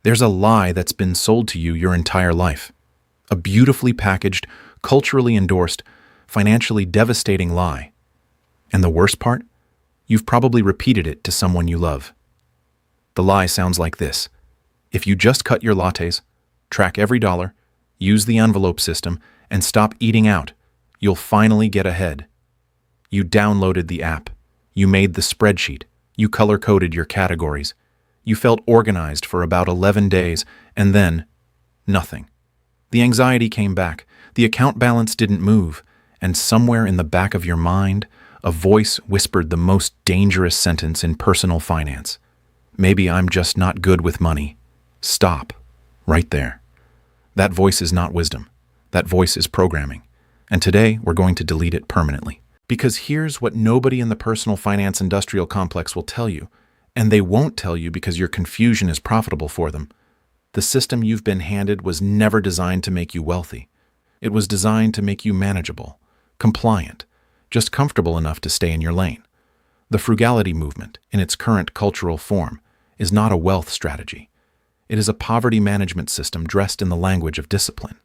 There's a lie that's been sold to you your entire life. A beautifully packaged, culturally endorsed, financially devastating lie. And the worst part? You've probably repeated it to someone you love. The lie sounds like this. If you just cut your lattes, track every dollar, use the envelope system, and stop eating out, you'll finally get ahead. You downloaded the app. You made the spreadsheet. You color-coded your categories. You felt organized for about 11 days, and then, nothing. The anxiety came back. The account balance didn't move, and somewhere in the back of your mind, a voice whispered the most dangerous sentence in personal finance. Maybe I'm just not good with money. Stop. Right there. That voice is not wisdom. That voice is programming. And today, we're going to delete it permanently. Because here's what nobody in the personal finance industrial complex will tell you, and they won't tell you because your confusion is profitable for them. The system you've been handed was never designed to make you wealthy. It was designed to make you manageable, compliant, just comfortable enough to stay in your lane. The frugality movement, in its current cultural form, is not a wealth strategy. It is a poverty management system dressed in the language of discipline.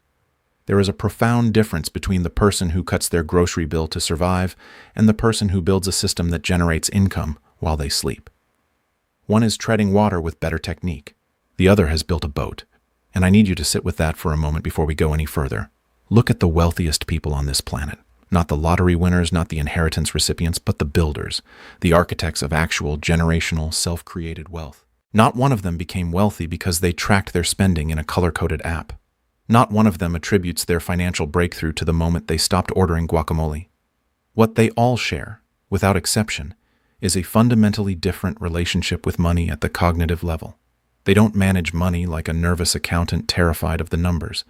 There is a profound difference between the person who cuts their grocery bill to survive and the person who builds a system that generates income while they sleep. One is treading water with better technique. The other has built a boat. And I need you to sit with that for a moment before we go any further. Look at the wealthiest people on this planet. Not the lottery winners, not the inheritance recipients, but the builders, the architects of actual generational, self-created wealth. Not one of them became wealthy because they tracked their spending in a color-coded app. Not one of them attributes their financial breakthrough to the moment they stopped ordering guacamole. What they all share, without exception, is a fundamentally different relationship with money at the cognitive level. They don't manage money like a nervous accountant terrified of the numbers.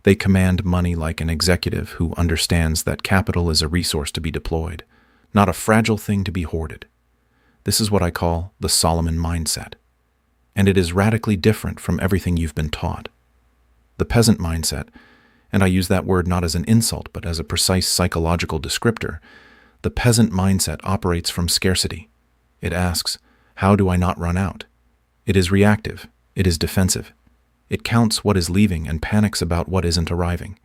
They command money like an executive who understands that capital is a resource to be deployed, not a fragile thing to be hoarded. This is what I call the Solomon mindset. And it is radically different from everything you've been taught. The peasant mindset, and I use that word not as an insult but as a precise psychological descriptor, the peasant mindset operates from scarcity. It asks, how do I not run out? It is reactive. It is defensive. It counts what is leaving and panics about what isn't arriving.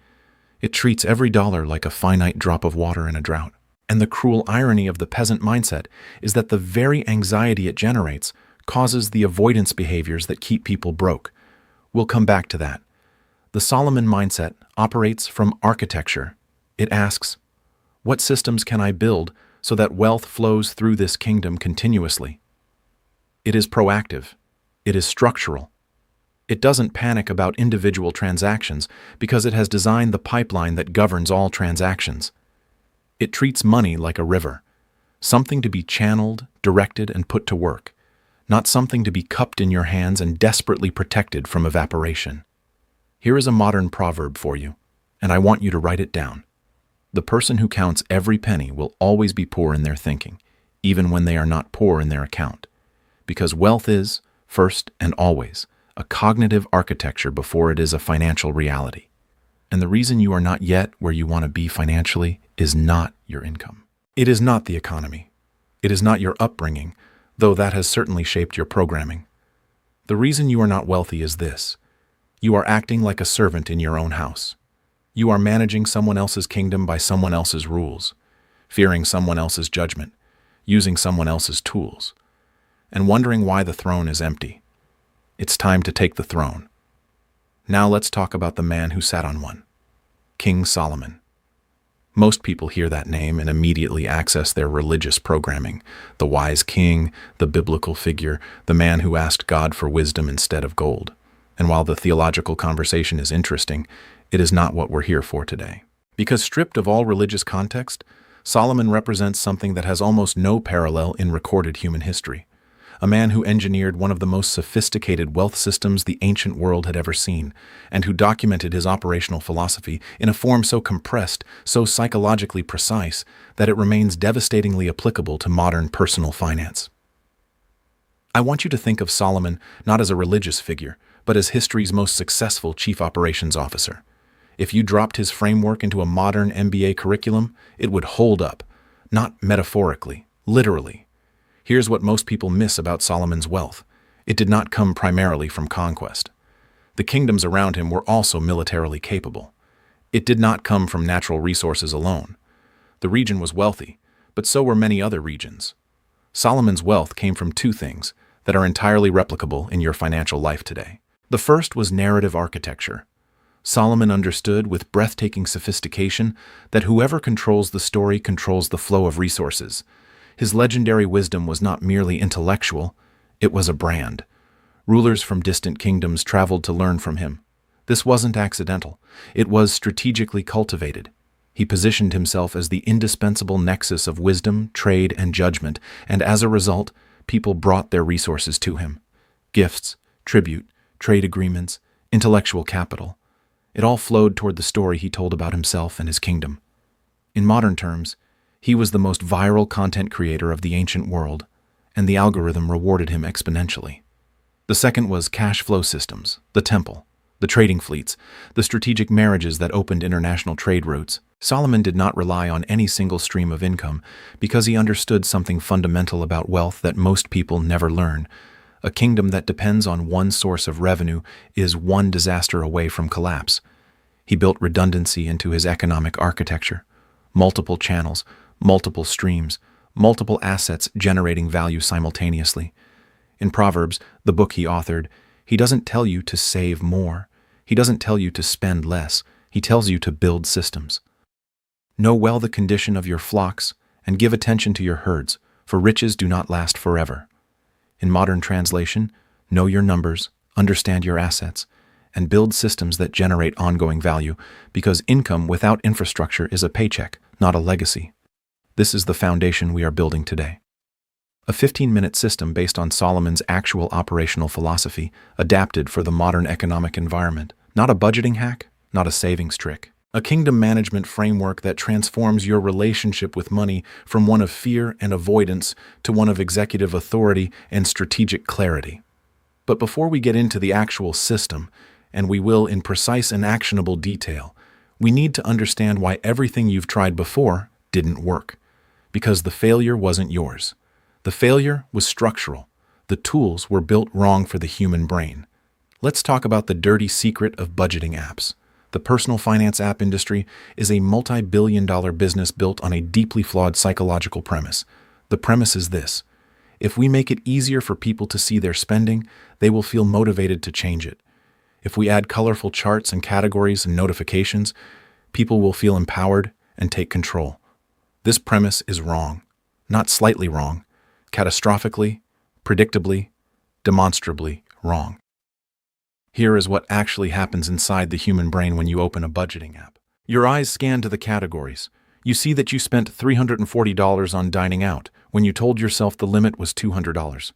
It treats every dollar like a finite drop of water in a drought. And the cruel irony of the peasant mindset is that the very anxiety it generates causes the avoidance behaviors that keep people broke. We'll come back to that. The Solomon mindset operates from architecture. It asks, what systems can I build so that wealth flows through this kingdom continuously? It is proactive. It is structural. It doesn't panic about individual transactions because it has designed the pipeline that governs all transactions. It treats money like a river, something to be channeled, directed, and put to work, not something to be cupped in your hands and desperately protected from evaporation. Here is a modern proverb for you, and I want you to write it down. The person who counts every penny will always be poor in their thinking, even when they are not poor in their account, because wealth is, first and always, a cognitive architecture before it is a financial reality. And the reason you are not yet where you want to be financially is not your income. It is not the economy. It is not your upbringing, though that has certainly shaped your programming. The reason you are not wealthy is this. You are acting like a servant in your own house. You are managing someone else's kingdom by someone else's rules, fearing someone else's judgment, using someone else's tools, and wondering why the throne is empty. It's time to take the throne. Now let's talk about the man who sat on one, King Solomon. Most people hear that name and immediately access their religious programming, the wise king, the biblical figure, the man who asked God for wisdom instead of gold. And while the theological conversation is interesting, it is not what we're here for today. Because stripped of all religious context, Solomon represents something that has almost no parallel in recorded human history. A man who engineered one of the most sophisticated wealth systems the ancient world had ever seen, and who documented his operational philosophy in a form so compressed, so psychologically precise, that it remains devastatingly applicable to modern personal finance. I want you to think of Solomon not as a religious figure, but as history's most successful chief operations officer. If you dropped his framework into a modern MBA curriculum, it would hold up, not metaphorically, literally. Here's what most people miss about Solomon's wealth. It did not come primarily from conquest. The kingdoms around him were also militarily capable. It did not come from natural resources alone. The region was wealthy, but so were many other regions. Solomon's wealth came from two things that are entirely replicable in your financial life today. The first was narrative architecture. Solomon understood with breathtaking sophistication that whoever controls the story controls the flow of resources. His legendary wisdom was not merely intellectual, it was a brand. Rulers from distant kingdoms traveled to learn from him. This wasn't accidental. It was strategically cultivated. He positioned himself as the indispensable nexus of wisdom, trade, and judgment, and as a result, people brought their resources to him. Gifts, tribute, trade agreements, intellectual capital. It all flowed toward the story he told about himself and his kingdom. In modern terms, he was the most viral content creator of the ancient world, and the algorithm rewarded him exponentially. The second was cash flow systems, the temple, the trading fleets, the strategic marriages that opened international trade routes. Solomon did not rely on any single stream of income because he understood something fundamental about wealth that most people never learn. A kingdom that depends on one source of revenue is one disaster away from collapse. He built redundancy into his economic architecture. Multiple channels, multiple streams, multiple assets generating value simultaneously. In Proverbs, the book he authored, he doesn't tell you to save more. He doesn't tell you to spend less. He tells you to build systems. Know well the condition of your flocks and give attention to your herds, for riches do not last forever. In modern translation, know your numbers, understand your assets, and build systems that generate ongoing value, because income without infrastructure is a paycheck, not a legacy. This is the foundation we are building today. A 15-minute system based on Solomon's actual operational philosophy, adapted for the modern economic environment. Not a budgeting hack, not a savings trick. A kingdom management framework that transforms your relationship with money from one of fear and avoidance to one of executive authority and strategic clarity. But before we get into the actual system, and we will in precise and actionable detail, we need to understand why everything you've tried before didn't work. Because the failure wasn't yours. The failure was structural. The tools were built wrong for the human brain. Let's talk about the dirty secret of budgeting apps. The personal finance app industry is a multi-billion-dollar business built on a deeply flawed psychological premise. The premise is this: if we make it easier for people to see their spending, they will feel motivated to change it. If we add colorful charts and categories and notifications, people will feel empowered and take control. This premise is wrong. Not slightly wrong. Catastrophically, predictably, demonstrably wrong. Here is what actually happens inside the human brain when you open a budgeting app. Your eyes scan to the categories. You see that you spent $340 on dining out when you told yourself the limit was $200.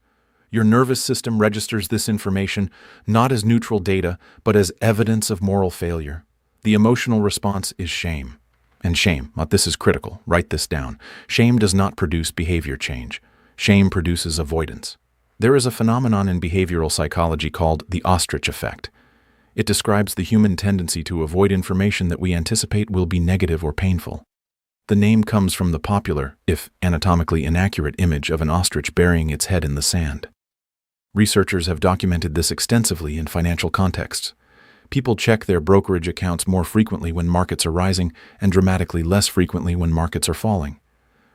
Your nervous system registers this information not as neutral data, but as evidence of moral failure. The emotional response is shame. And shame, this is critical, write this down. Shame does not produce behavior change. Shame produces avoidance. There is a phenomenon in behavioral psychology called the ostrich effect. It describes the human tendency to avoid information that we anticipate will be negative or painful. The name comes from the popular, if anatomically inaccurate, image of an ostrich burying its head in the sand. Researchers have documented this extensively in financial contexts. People check their brokerage accounts more frequently when markets are rising and dramatically less frequently when markets are falling.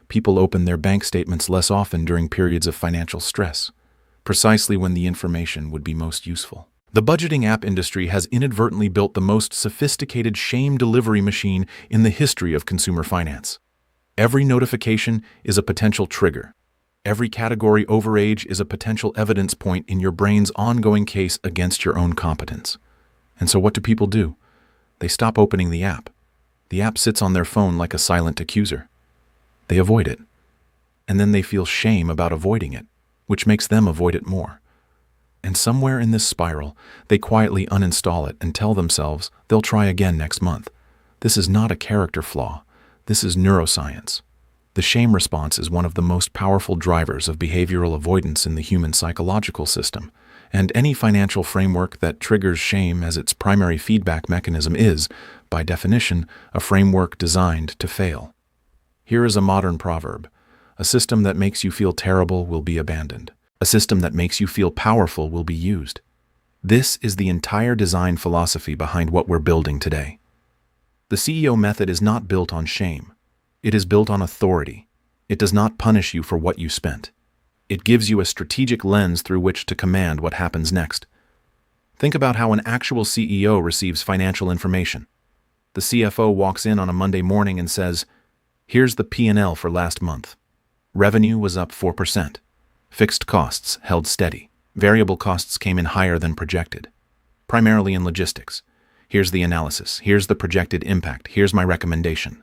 People open their bank statements less often during periods of financial stress, precisely when the information would be most useful. The budgeting app industry has inadvertently built the most sophisticated shame delivery machine in the history of consumer finance. Every notification is a potential trigger. Every category overage is a potential evidence point in your brain's ongoing case against your own competence. And so what do people do? They stop opening the app. The app sits on their phone like a silent accuser. They avoid it. And then they feel shame about avoiding it, which makes them avoid it more. And somewhere in this spiral, they quietly uninstall it and tell themselves they'll try again next month. This is not a character flaw. This is neuroscience. The shame response is one of the most powerful drivers of behavioral avoidance in the human psychological system, and any financial framework that triggers shame as its primary feedback mechanism is, by definition, a framework designed to fail. Here is a modern proverb: a system that makes you feel terrible will be abandoned. A system that makes you feel powerful will be used. This is the entire design philosophy behind what we're building today. The CEO method is not built on shame. It is built on authority. It does not punish you for what you spent. It gives you a strategic lens through which to command what happens next. Think about how an actual CEO receives financial information. The CFO walks in on a Monday morning and says, "Here's the P&L for last month. Revenue was up 4%. Fixed costs held steady. Variable costs came in higher than projected, primarily in logistics. Here's the analysis. Here's the projected impact. Here's my recommendation."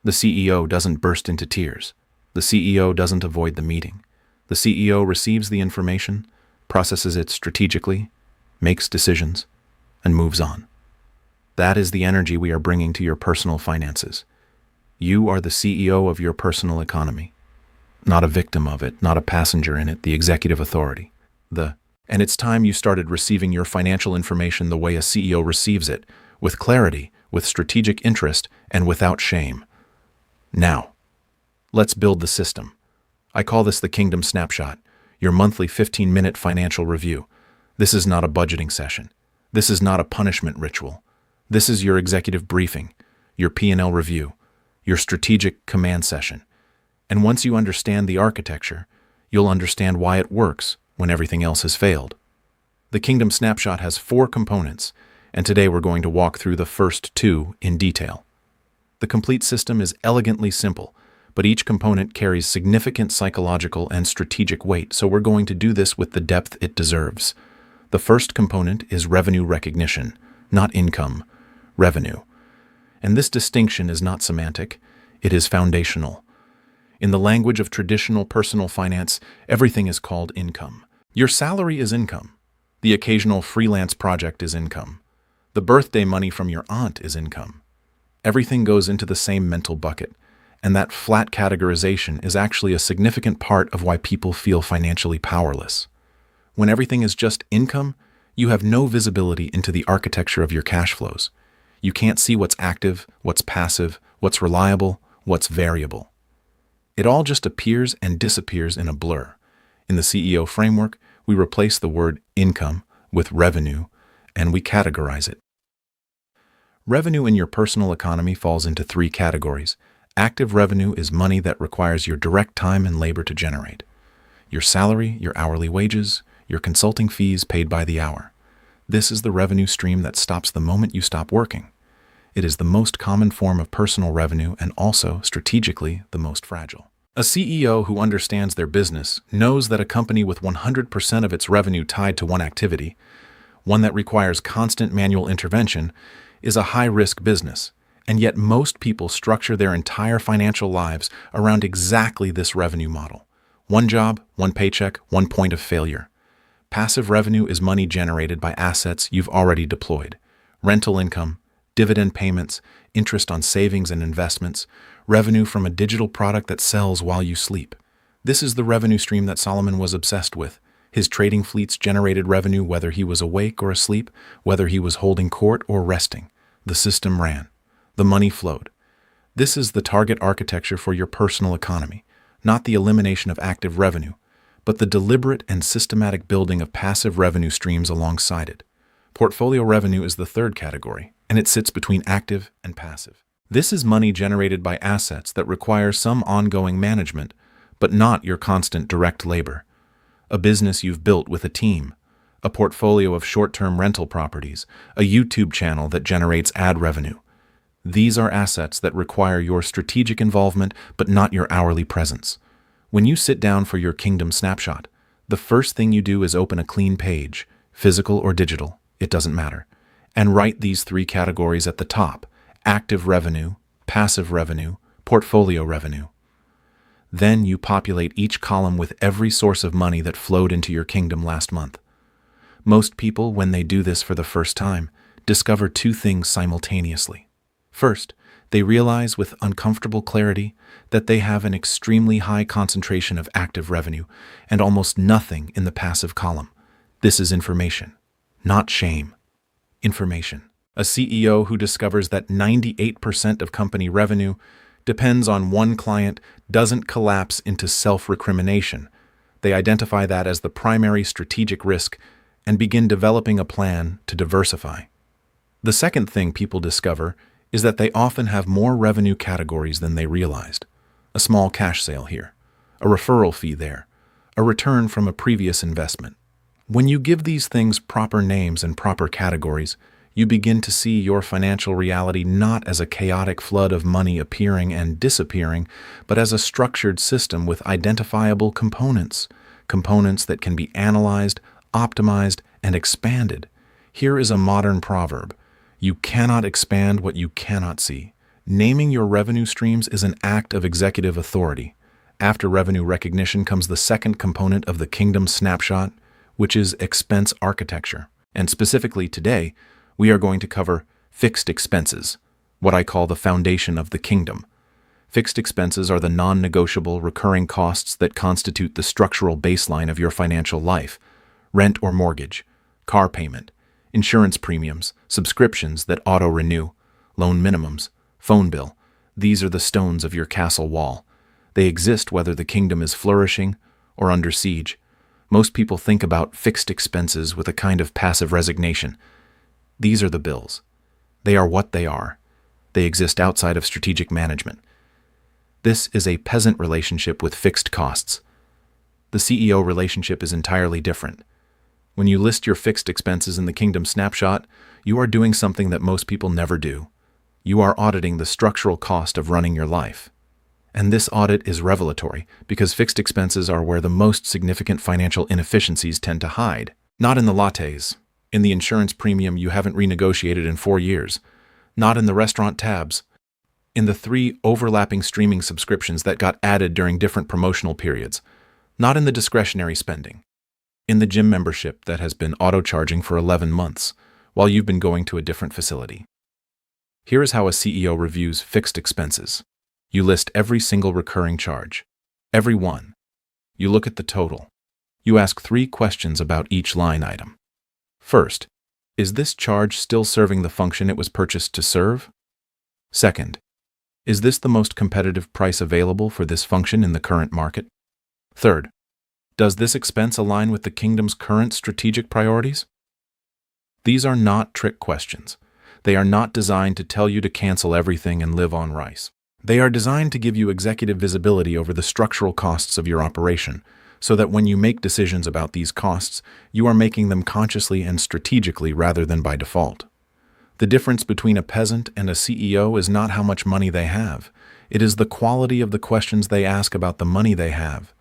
The CEO doesn't burst into tears. The CEO doesn't avoid the meeting. The CEO receives the information, processes it strategically, makes decisions, and moves on. That is the energy we are bringing to your personal finances. You are the CEO of your personal economy, not a victim of it, not a passenger in it, the executive authority. And it's time you started receiving your financial information the way a CEO receives it, with clarity, with strategic interest, and without shame. Now, let's build the system. I call this the Kingdom Snapshot, your monthly 15-minute financial review. This is not a budgeting session. This is not a punishment ritual. This is your executive briefing, your P&L review, your strategic command session. And once you understand the architecture, you'll understand why it works when everything else has failed. The Kingdom Snapshot has 4 components, and today we're going to walk through the first 2 in detail. The complete system is elegantly simple, but each component carries significant psychological and strategic weight, so we're going to do this with the depth it deserves. The first component is revenue recognition, not income, revenue. And this distinction is not semantic, it is foundational. In the language of traditional personal finance, everything is called income. Your salary is income. The occasional freelance project is income. The birthday money from your aunt is income. Everything goes into the same mental bucket, and that flat categorization is actually a significant part of why people feel financially powerless. When everything is just income, you have no visibility into the architecture of your cash flows. You can't see what's active, what's passive, what's reliable, what's variable. It all just appears and disappears in a blur. In the CEO framework, we replace the word income with revenue, and we categorize it. Revenue in your personal economy falls into 3 categories. Active revenue is money that requires your direct time and labor to generate. Your salary, your hourly wages, your consulting fees paid by the hour. This is the revenue stream that stops the moment you stop working. It is the most common form of personal revenue and also, strategically, the most fragile. A CEO who understands their business knows that a company with 100% of its revenue tied to one activity, one that requires constant manual intervention, is a high-risk business. And yet most people structure their entire financial lives around exactly this revenue model. One job, one paycheck, one point of failure. Passive revenue is money generated by assets you've already deployed. Rental income, dividend payments, interest on savings and investments, revenue from a digital product that sells while you sleep. This is the revenue stream that Solomon was obsessed with. His trading fleets generated revenue whether he was awake or asleep, whether he was holding court or resting. The system ran. The money flowed. This is the target architecture for your personal economy, not the elimination of active revenue, but the deliberate and systematic building of passive revenue streams alongside it. Portfolio revenue is the third category, and it sits between active and passive. This is money generated by assets that require some ongoing management, but not your constant direct labor. A business you've built with a team, a portfolio of short-term rental properties, a YouTube channel that generates ad revenue. These are assets that require your strategic involvement, but not your hourly presence. When you sit down for your Kingdom Snapshot, the first thing you do is open a clean page, physical or digital, it doesn't matter, and write these 3 categories at the top: active revenue, passive revenue, portfolio revenue. Then you populate each column with every source of money that flowed into your kingdom last month. Most people, when they do this for the first time, discover 2 things simultaneously. First, they realize with uncomfortable clarity that they have an extremely high concentration of active revenue and almost nothing in the passive column. This is information, not shame. Information. A CEO who discovers that 98% of company revenue depends on one client doesn't collapse into self-recrimination. They identify that as the primary strategic risk and begin developing a plan to diversify. The second thing people discover is that they often have more revenue categories than they realized. A small cash sale here, a referral fee there, a return from a previous investment. When you give these things proper names and proper categories, you begin to see your financial reality not as a chaotic flood of money appearing and disappearing, but as a structured system with identifiable components that can be analyzed, optimized, and expanded. Here is a modern proverb: you cannot expand what you cannot see. Naming your revenue streams is an act of executive authority. After revenue recognition comes the second component of the kingdom snapshot, which is expense architecture. And specifically today, we are going to cover fixed expenses, what I call the foundation of the kingdom. Fixed expenses are the non-negotiable recurring costs that constitute the structural baseline of your financial life: rent or mortgage, car payment, insurance premiums, subscriptions that auto-renew, loan minimums, phone bill. These are the stones of your castle wall. They exist whether the kingdom is flourishing or under siege. Most people think about fixed expenses with a kind of passive resignation. These are the bills. They are what they are. They exist outside of strategic management. This is a peasant relationship with fixed costs. The CEO relationship is entirely different. When you list your fixed expenses in the kingdom snapshot, you are doing something that most people never do. You are auditing the structural cost of running your life. And this audit is revelatory because fixed expenses are where the most significant financial inefficiencies tend to hide. Not in the lattes, in the insurance premium you haven't renegotiated in 4 years, not in the restaurant tabs, in the 3 overlapping streaming subscriptions that got added during different promotional periods, not in the discretionary spending, in the gym membership that has been auto-charging for 11 months while you've been going to a different facility. Here is how a CEO reviews fixed expenses. You list every single recurring charge, every one. You look at the total. You ask 3 questions about each line item. First, is this charge still serving the function it was purchased to serve? Second, is this the most competitive price available for this function in the current market? Third, does this expense align with the kingdom's current strategic priorities? These are not trick questions. They are not designed to tell you to cancel everything and live on rice. They are designed to give you executive visibility over the structural costs of your operation, so that when you make decisions about these costs, you are making them consciously and strategically rather than by default. The difference between a peasant and a CEO is not how much money they have. It is the quality of the questions they ask about the money they have.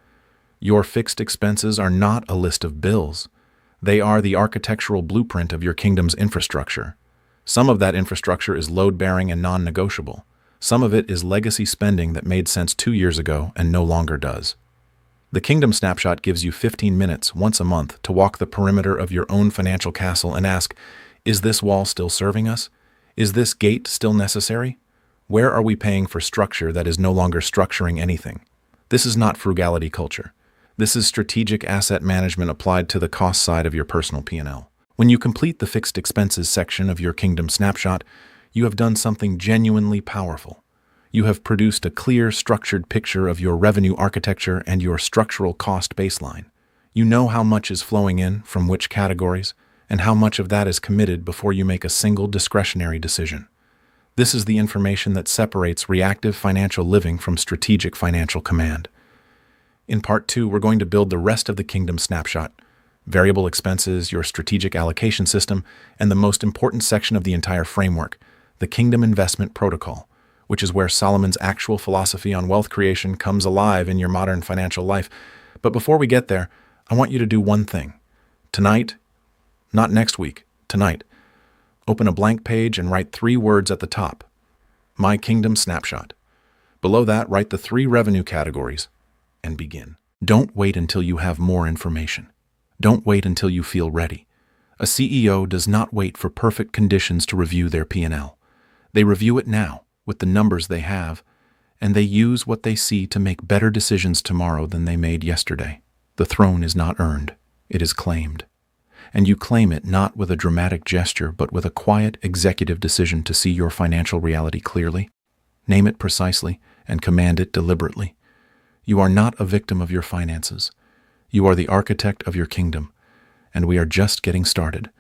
Your fixed expenses are not a list of bills. They are the architectural blueprint of your kingdom's infrastructure. Some of that infrastructure is load-bearing and non-negotiable. Some of it is legacy spending that made sense 2 years ago and no longer does. The Kingdom Snapshot gives you 15 minutes once a month to walk the perimeter of your own financial castle and ask, is this wall still serving us? Is this gate still necessary? Where are we paying for structure that is no longer structuring anything? This is not frugality culture. This is strategic asset management applied to the cost side of your personal P&L. When you complete the fixed expenses section of your Kingdom Snapshot, you have done something genuinely powerful. You have produced a clear, structured picture of your revenue architecture and your structural cost baseline. You know how much is flowing in from which categories, and how much of that is committed before you make a single discretionary decision. This is the information that separates reactive financial living from strategic financial command. In Part 2, we're going to build the rest of the Kingdom Snapshot: variable expenses, your strategic allocation system, and the most important section of the entire framework, the Kingdom Investment Protocol, which is where Solomon's actual philosophy on wealth creation comes alive in your modern financial life. But before we get there, I want you to do one thing. Tonight, not next week, tonight, open a blank page and write 3 words at the top: My Kingdom Snapshot. Below that, write the 3 revenue categories and begin. Don't wait until you have more information. Don't wait until you feel ready. A CEO does not wait for perfect conditions to review their P&L. They review it now with the numbers they have, and they use what they see to make better decisions tomorrow than they made yesterday. The throne is not earned, it is claimed. And you claim it not with a dramatic gesture, but with a quiet executive decision to see your financial reality clearly. Name it precisely and command it deliberately. You are not a victim of your finances. You are the architect of your kingdom, and we are just getting started.